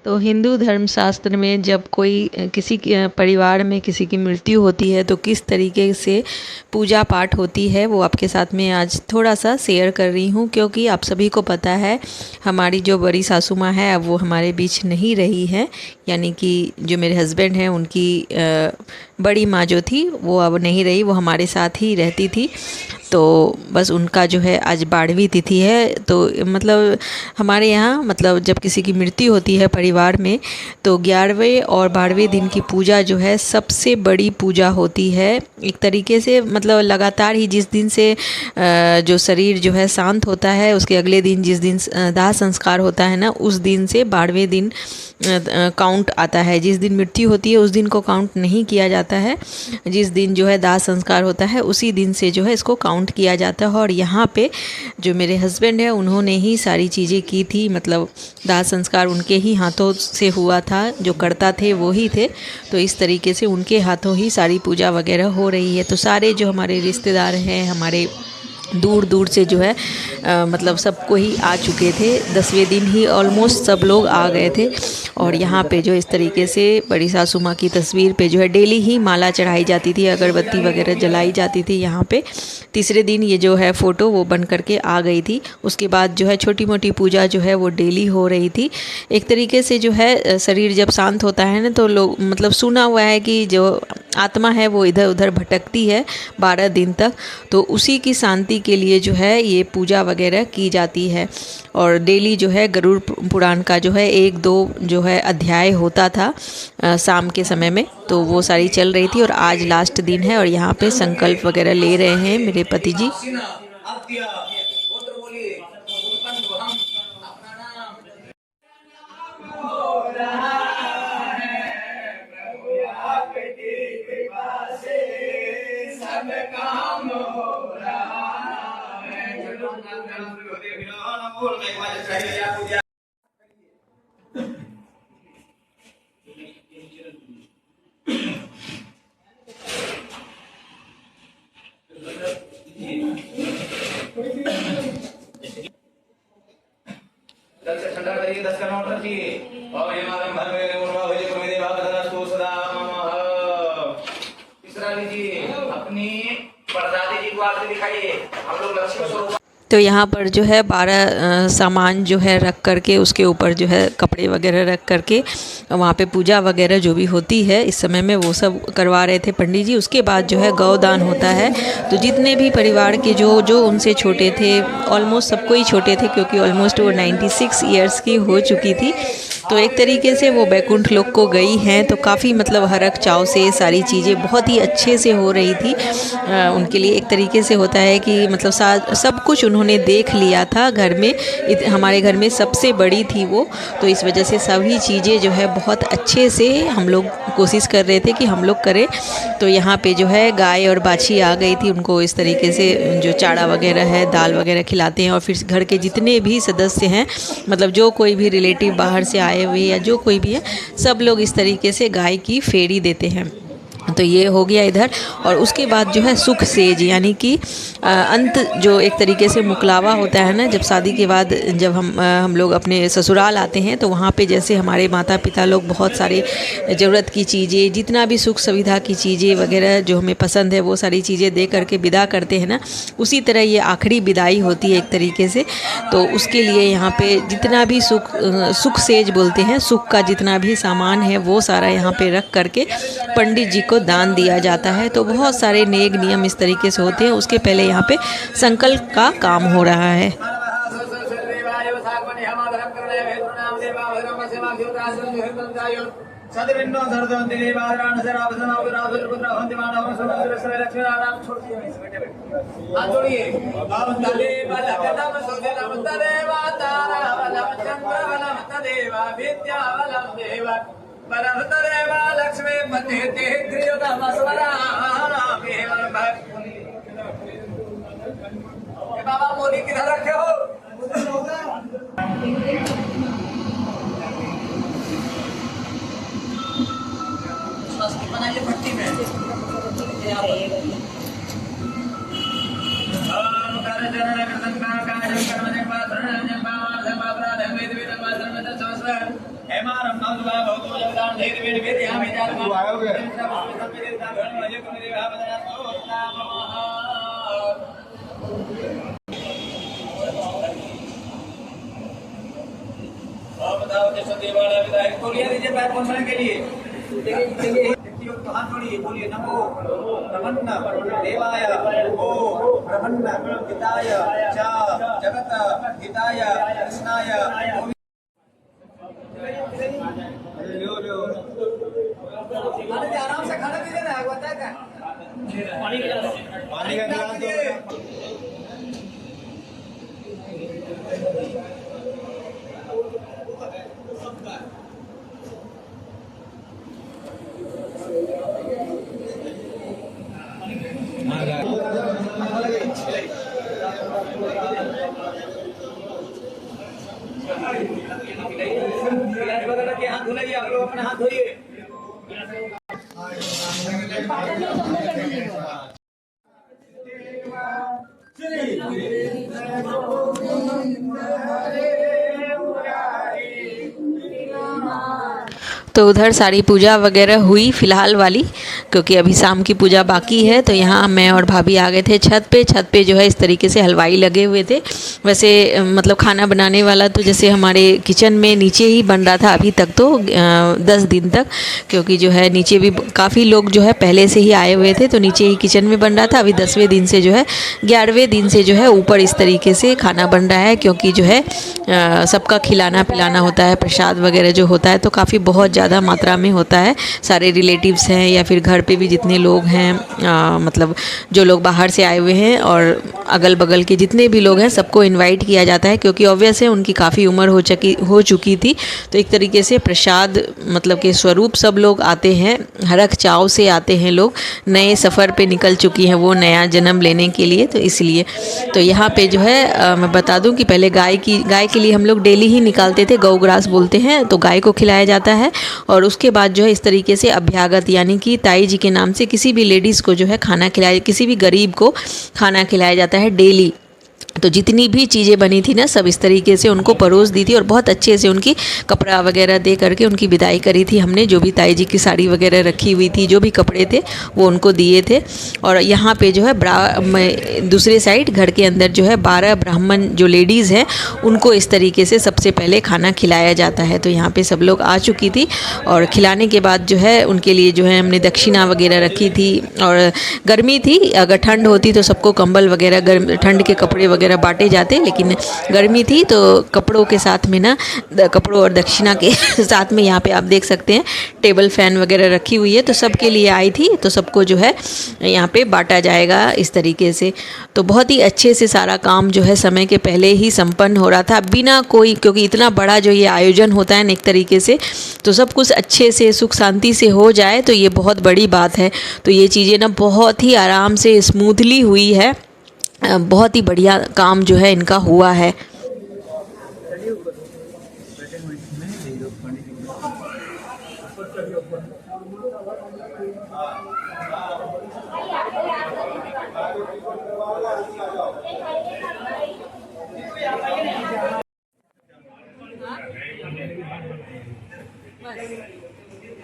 तो हिंदू धर्म शास्त्र में जब कोई किसी के परिवार में किसी की मृत्यु होती है तो किस तरीके से पूजा पाठ होती है वो आपके साथ में आज थोड़ा सा शेयर कर रही हूँ, क्योंकि आप सभी को पता है हमारी जो बड़ी सासू माँ है अब वो हमारे बीच नहीं रही है। यानी कि जो मेरे हस्बैंड हैं उनकी बड़ी माँ जो थी वो अब नहीं रही, वो हमारे साथ ही रहती थी। तो बस उनका जो है आज 12वीं तिथि है। तो मतलब हमारे यहाँ मतलब जब किसी की मृत्यु होती है परिवार में तो 11वें और 12वें दिन की पूजा जो है सबसे बड़ी पूजा होती है। एक तरीके से मतलब लगातार ही जिस दिन से जो शरीर जो है शांत होता है उसके अगले दिन जिस दिन दाह संस्कार होता है ना, उस दिन से 12वें दिन काउंट आता है। जिस दिन मृत्यु होती है उस दिन को काउंट नहीं किया जाता है, जिस दिन जो है दाह संस्कार होता है उसी दिन से जो है इसको काउंट किया जाता है। और यहाँ पे जो मेरे हस्बैंड है उन्होंने ही सारी चीज़ें की थी, मतलब दाह संस्कार उनके ही हाथों से हुआ था, जो करता थे वो ही थे। तो इस तरीके से उनके हाथों ही सारी पूजा वगैरह हो रही है। तो सारे जो हमारे रिश्तेदार हैं हमारे दूर दूर से जो है मतलब सबको ही आ चुके थे। 10वें दिन ही ऑलमोस्ट सब लोग आ गए थे। और यहाँ पे जो इस तरीके से बड़ी सासू माँ की तस्वीर पे जो है डेली ही माला चढ़ाई जाती थी, अगरबत्ती वगैरह जलाई जाती थी। यहाँ पे तीसरे दिन ये जो है फ़ोटो वो बन करके आ गई थी। उसके बाद जो है छोटी मोटी पूजा जो है वो डेली हो रही थी। एक तरीके से जो है शरीर जब शांत होता है ना तो लोग मतलब सुना हुआ है कि जो आत्मा है वो इधर उधर भटकती है 12 दिन तक, तो उसी की शांति के लिए जो है ये पूजा वगैरह की जाती है। और डेली जो है गरुड़ पुराण का जो है 1-2 जो है अध्याय होता था शाम के समय में, तो वो सारी चल रही थी। और आज लास्ट दिन है और यहाँ पे संकल्प वगैरह ले रहे हैं मेरे पति जी। ठंडा करिए 10 का नोट रखिए। और ये मालूम भर में उनवा भेजे को मेरे भाग धनस्तु सदा मम। तीसरा लीजिए अपनी परदादी जी को आरती दिखाइए। हम लोग लक्ष्मी स्वरूप। तो यहाँ पर जो है 12 सामान जो है रख करके उसके ऊपर जो है कपड़े वगैरह रख करके वहाँ पे पूजा वगैरह जो भी होती है इस समय में वो सब करवा रहे थे पंडित जी। उसके बाद जो है गौदान होता है। तो जितने भी परिवार के जो उनसे छोटे थे, ऑलमोस्ट सबको ही छोटे थे क्योंकि ऑलमोस्ट वो 96 ईयर्स की हो चुकी थी। तो एक तरीके से वो बैकुंठ लोक को गई हैं। तो काफ़ी मतलब हरक चाव से सारी चीज़ें बहुत ही अच्छे से हो रही थी उनके लिए। एक तरीके से होता है कि मतलब सब कुछ उन्होंने देख लिया था घर में, हमारे घर में सबसे बड़ी थी वो। तो इस वजह से सभी चीज़ें जो है बहुत अच्छे से हम लोग कोशिश कर रहे थे कि हम लोग करें। तो यहाँ पे जो है गाय और बाछी आ गई थी, उनको इस तरीके से जो चारा वगैरह है दाल वगैरह खिलाते हैं। और फिर घर के जितने भी सदस्य हैं, मतलब जो कोई भी रिलेटिव बाहर से आए हुए या जो कोई भी है, सब लोग इस तरीके से गाय की फेरी देते हैं। तो ये हो गया इधर। और उसके बाद जो है सुख सेज यानी कि अंत जो एक तरीके से मुकलावा होता है ना, जब शादी के बाद जब हम लोग अपने ससुराल आते हैं तो वहाँ पे जैसे हमारे माता पिता लोग बहुत सारे ज़रूरत की चीज़ें, जितना भी सुख सुविधा की चीज़ें वगैरह जो हमें पसंद है वो सारी चीज़ें दे करके विदा करते हैं ना, उसी तरह ये आखिरी विदाई होती है एक तरीके से। तो उसके लिए यहाँ पे जितना भी सुख सेज बोलते हैं, सुख का जितना भी सामान है वो सारा यहाँ पे रख करके पंडित जी को दान दिया जाता है। तो बहुत सारे नेक नियम इस तरीके से होते हैं। उसके पहले यहाँ पे संकल्प का काम हो रहा है। छतरिन्नो सरदवन्ति देवाराण सरावसना उदरासुरपुत्र हन्ति मानव सुरसुर लक्ष्मी नारायण छोड़ दिए हाथ जोड़िए बावन देवा लखनम सोदिलम देवा तारा वलम चंद्र वलम देवा विद्या वलम देवा वलम देवा लक्ष्मी पते ते त्रियोगम स्वरा मेवर भक्त बाबा मोदी किधर रखे हो बनाइए भट्टी में विधायक बोलिए दीजिए पैर पहुंचने के लिए हाथ जोड़िए बोलिए नमो ब्रह्मण्य देवाय ओ ब्रह्मण्य हिताय च जगत हिताय कृष्णाय आराम से खाना दीजिए ना बताया क्या पानी का गिलास हाथ धुलाइए आप लोग अपने हाथ धोइए तो उधर सारी पूजा वगैरह हुई फ़िलहाल वाली, क्योंकि अभी शाम की पूजा बाकी है। तो यहाँ मैं और भाभी आ गए थे छत पे जो है इस तरीके से हलवाई लगे हुए थे। वैसे मतलब खाना बनाने वाला तो जैसे हमारे किचन में नीचे ही बन रहा था अभी तक, तो 10 दिन तक, क्योंकि जो है नीचे भी काफ़ी लोग जो है पहले से ही आए हुए थे, तो नीचे ही किचन में बन रहा था। अभी 10वें दिन से जो है 11वें दिन से जो है ऊपर इस तरीके से खाना बन रहा है, क्योंकि जो है सबका खिलाना पिलाना होता है, प्रसाद वगैरह जो होता है तो काफ़ी बहुत ज़्यादा मात्रा में होता है। सारे रिलेटिव्स हैं या फिर घर पे भी जितने लोग हैं, मतलब जो लोग बाहर से आए हुए हैं और अगल बगल के जितने भी लोग हैं सबको इनवाइट किया जाता है, क्योंकि ऑब्वियस है उनकी काफ़ी उम्र हो चुकी थी। तो एक तरीके से प्रसाद मतलब के स्वरूप सब लोग आते हैं, हरख चाव से आते हैं लोग, नए सफ़र पे निकल चुकी हैं वो नया जन्म लेने के लिए। तो इसलिए तो यहाँ पे जो है मैं बता दूं कि पहले गाय के लिए हम लोग डेली ही निकालते थे, गौ ग्रास बोलते हैं, तो गाय को खिलाया जाता है। और उसके बाद जो है इस तरीके से अभ्यागत यानी कि ताई जी के नाम से किसी भी लेडीज़ को जो है खाना खिलाया, किसी भी गरीब को खाना खिलाया जाता है डेली। तो जितनी भी चीज़ें बनी थी ना सब इस तरीके से उनको परोस दी थी और बहुत अच्छे से उनकी कपड़ा वगैरह दे करके उनकी विदाई करी थी हमने। जो भी ताई जी की साड़ी वगैरह रखी हुई थी, जो भी कपड़े थे वो उनको दिए थे। और यहाँ पे जो है दूसरे साइड घर के अंदर जो है 12 ब्राह्मण जो लेडीज़ हैं उनको इस तरीके से सबसे पहले खाना खिलाया जाता है। तो यहाँ पर सब लोग आ चुकी थी और खिलाने के बाद जो है उनके लिए जो है हमने दक्षिणा वगैरह रखी थी। और गर्मी थी, अगर ठंड होती तो सबको कंबल वगैरह ठंड के कपड़े वगैरह बांटे जाते, लेकिन गर्मी थी तो कपड़ों के साथ में ना, कपड़ों और दक्षिणा के साथ में यहाँ पे आप देख सकते हैं टेबल फैन वगैरह रखी हुई है, तो सबके लिए आई थी, तो सबको जो है यहाँ पे बांटा जाएगा इस तरीके से। तो बहुत ही अच्छे से सारा काम जो है समय के पहले ही संपन्न हो रहा था बिना कोई, क्योंकि इतना बड़ा जो ये आयोजन होता है ना एक तरीके से, तो सब कुछ अच्छे से सुख शांति से हो जाए तो ये बहुत बड़ी बात है। तो ये चीज़ें ना बहुत ही आराम से स्मूथली हुई है, बहुत ही बढ़िया काम जो है इनका हुआ है।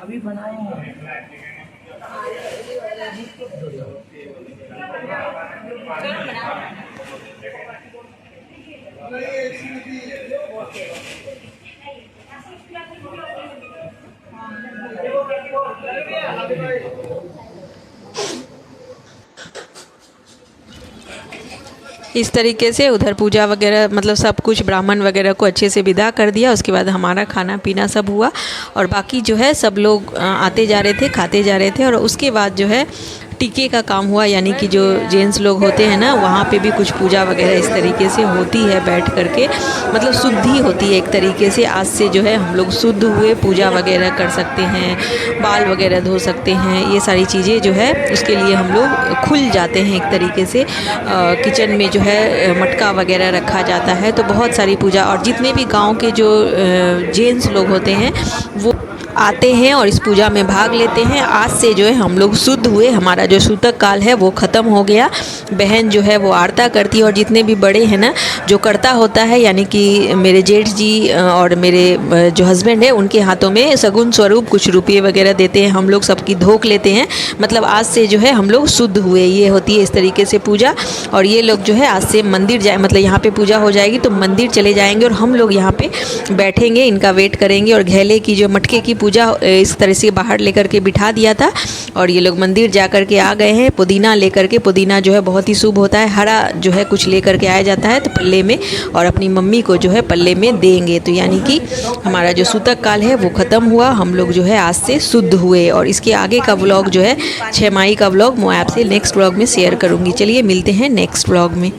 अभी बनाए हैं इस तरीके से उधर पूजा वगैरह मतलब सब कुछ ब्राह्मण वगैरह को अच्छे से विदा कर दिया। उसके बाद हमारा खाना पीना सब हुआ और बाकी जो है सब लोग आते जा रहे थे, खाते जा रहे थे। और उसके बाद जो है टीके का काम हुआ, यानी कि जो जेंट्स लोग होते हैं ना, वहाँ पे भी कुछ पूजा वगैरह इस तरीके से होती है बैठ करके, मतलब शुद्धि होती है एक तरीके से। आज से जो है हम लोग शुद्ध हुए, पूजा वगैरह कर सकते हैं, बाल वगैरह धो सकते हैं, ये सारी चीज़ें जो है उसके लिए हम लोग खुल जाते हैं एक तरीके से। किचन में जो है मटका वगैरह रखा जाता है, तो बहुत सारी पूजा। और जितने भी गाँव के जो जेंट्स लोग होते हैं वो आते हैं और इस पूजा में भाग लेते हैं। आज से जो है हम लोग शुद्ध हुए, हमारा जो सूतक काल है वो ख़त्म हो गया। बहन जो है वो आरता करती है और जितने भी बड़े हैं ना, जो करता होता है, यानी कि मेरे जेठ जी और मेरे जो हस्बैंड है, उनके हाथों में सगुन स्वरूप कुछ रुपये वगैरह देते हैं। हम लोग सबकी धोख लेते हैं, मतलब आज से जो है हम लोग शुद्ध हुए। ये होती है इस तरीके से पूजा। और ये लोग जो है आज से मंदिर जाए, मतलब यहाँ पे पूजा हो जाएगी तो मंदिर चले जाएंगे और हम लोग यहाँ पे बैठेंगे, इनका वेट करेंगे। और घेले की जो मटके की पूजा इस तरह से बाहर लेकर के बिठा दिया था और ये लोग मंदिर जा कर के आ गए हैं पुदीना लेकर के। पुदीना जो है बहुत ही शुभ होता है, हरा जो है कुछ लेकर के आया जाता है तो पल्ले में, और अपनी मम्मी को जो है पल्ले में देंगे। तो यानी कि हमारा जो सूतक काल है वो ख़त्म हुआ, हम लोग जो है आज से शुद्ध हुए। और इसके आगे का व्लॉग जो है 6 माही का व्लॉग मैं आपसे नेक्स्ट व्लॉग में शेयर करूँगी। चलिए मिलते हैं नेक्स्ट व्लॉग में।